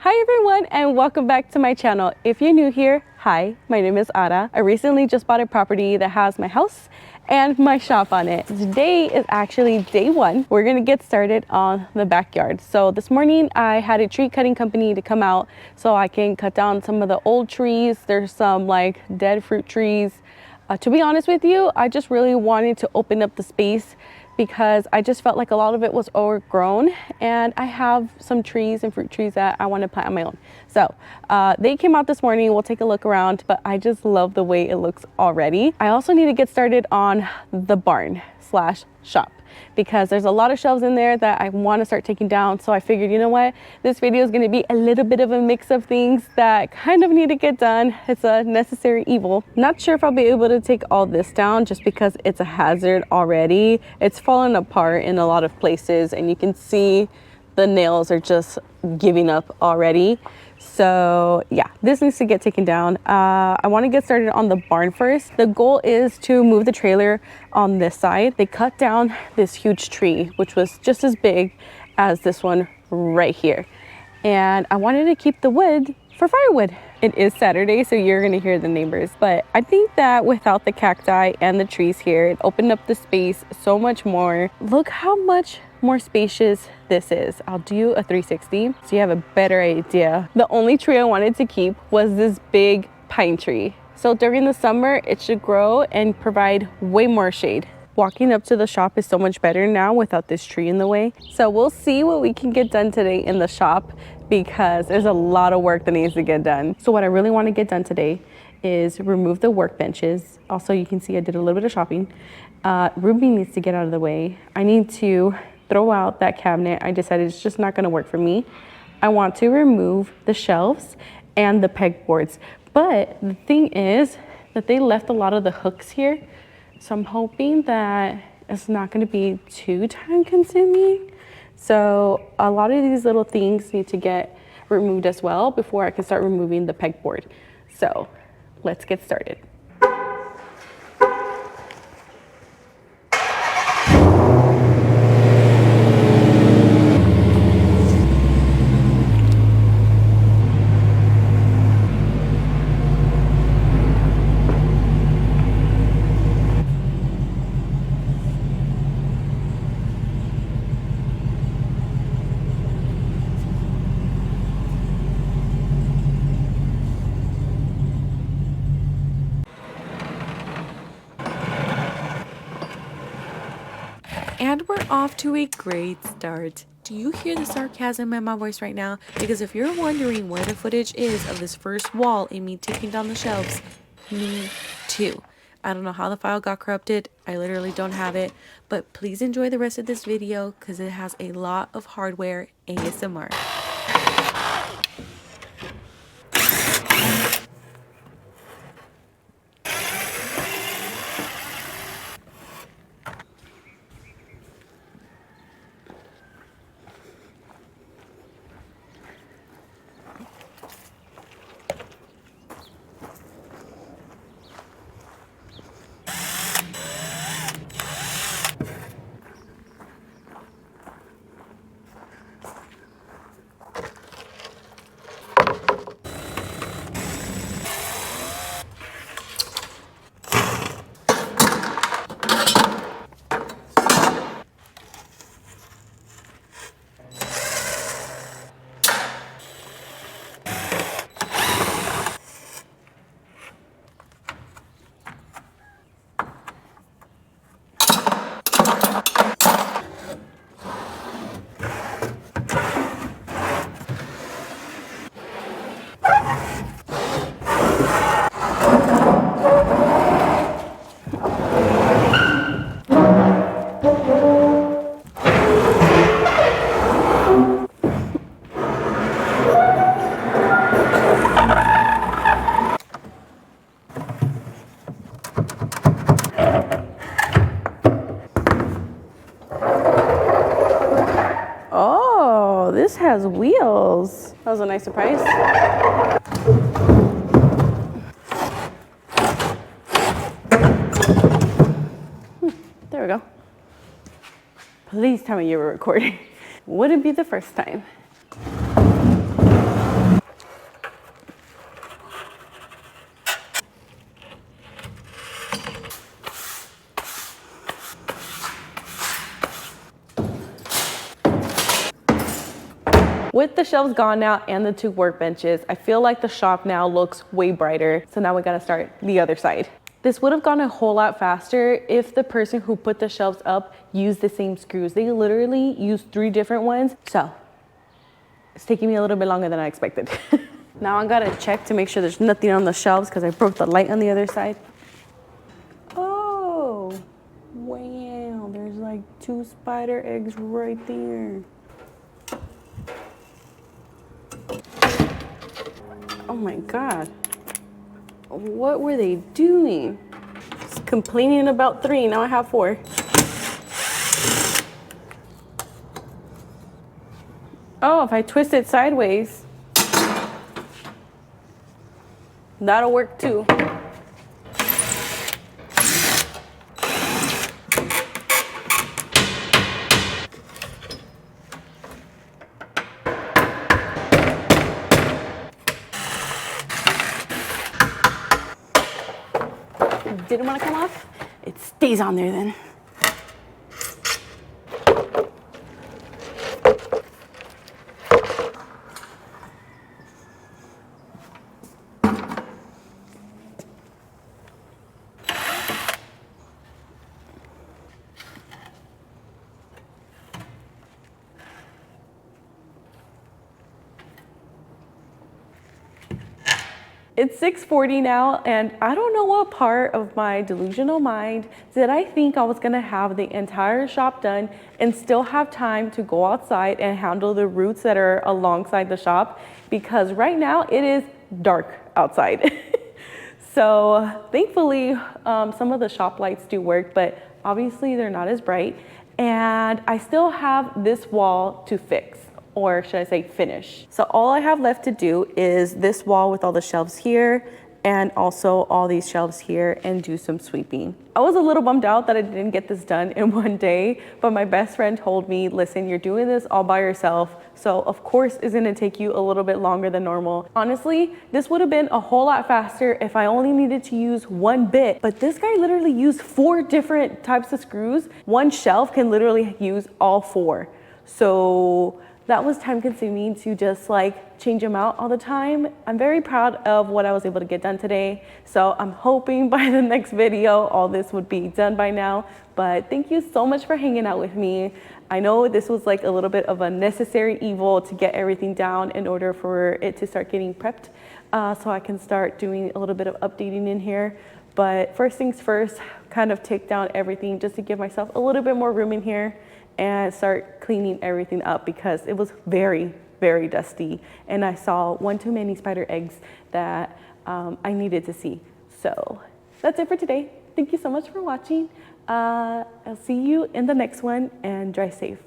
Hi everyone and welcome back to my channel. If you're new here, hi, my name is Ara. I recently just bought a property that has my house and my shop on it. Today is actually day one. We're gonna get started on the backyard. So this morning I had a tree cutting company to come out so I can cut down some of the old trees. There's some like dead fruit trees. To be honest with you, I just really wanted to open up the space because I just felt like a lot of it was overgrown, and I have some trees and fruit trees that I want to plant on my own. So they came out this morning. We'll take a look around, but I just love the way it looks already. I also need to get started on the barn slash shop because there's a lot of shelves in there that I want to start taking down. So I figured, you know what, this video is going to be a little bit of a mix of things that kind of need to get done. It's a necessary evil. Not sure if I'll be able to take all this down just because it's a hazard already. It's fallen apart in a lot of places and you can see the nails are just giving up already. So yeah, this needs to get taken down. I want to get started on the barn first. The goal is to move the trailer on this side. They cut down this huge tree, which was just as big as this one right here. And I wanted to keep the wood for firewood. It is Saturday, so you're gonna hear the neighbors. But I think that without the cacti and the trees here, it opened up the space so much more. Look how much more spacious this is. I'll do a 360 so you have a better idea. The only tree I wanted to keep was this big pine tree. So during the summer, it should grow and provide way more shade. Walking up to the shop is so much better now without this tree in the way. So we'll see what we can get done today in the shop because there's a lot of work that needs to get done. So what I really want to get done today is remove the workbenches. Also, you can see I did a little bit of shopping. Ruby needs to get out of the way. I need to throw out that cabinet. I decided it's just not going to work for me. I want to remove the shelves and the pegboards. But the thing is that they left a lot of the hooks here. So I'm hoping that it's not going to be too time consuming. So a lot of these little things need to get removed as well before I can start removing the pegboard. So let's get started. And we're off to a great start. Do you hear the sarcasm in my voice right now? Because if you're wondering where the footage is of this first wall and me taking down the shelves, me too. I don't know how the file got corrupted. I literally don't have it. But please enjoy the rest of this video because it has a lot of hardware ASMR. Oh, this has wheels. That was a nice surprise. There we go. Please tell me you were recording. Would it be the first time? with the shelves gone now and the 2 workbenches, I feel like the shop now looks way brighter. So now we gotta start the other side. This would have gone a whole lot faster if the person who put the shelves up used the same screws. They literally used 3 different ones. So it's taking me a little bit longer than I expected. Now I gotta check to make sure there's nothing on the shelves because I broke the light on the other side. Oh, wow, there's like 2 spider eggs right there. Oh my God. What were they doing? Just complaining about 3, now I have 4. Oh, if I twist it sideways, that'll work too. Didn't want to come off? It stays on there then. It's 6:40 now, and I don't know what part of my delusional mind did I think I was gonna have the entire shop done and still have time to go outside and handle the roots that are alongside the shop, because right now it is dark outside. So thankfully, some of the shop lights do work, but obviously they're not as bright. And I still have this wall to fix, or should I say finish. So all I have left to do is this wall with all the shelves here and also all these shelves here, and do some sweeping. I was a little bummed out that I didn't get this done in one day, but my best friend told me, listen, you're doing this all by yourself, so of course it's gonna take you a little bit longer than normal. Honestly, this would have been a whole lot faster if I only needed to use 1 bit, but this guy literally used 4 different types of screws. One shelf can literally use all 4. So that was time consuming to just like change them out all the time. I'm very proud of what I was able to get done today. So I'm hoping by the next video, all this would be done by now. But thank you so much for hanging out with me. I know this was like a little bit of a necessary evil to get everything down in order for it to start getting prepped. So I can start doing a little bit of updating in here. But first things first, kind of take down everything just to give myself a little bit more room in here and start cleaning everything up, because it was very, very dusty. And I saw one too many spider eggs that I needed to see. So that's it for today. Thank you so much for watching. I'll see you in the next one, and drive safe.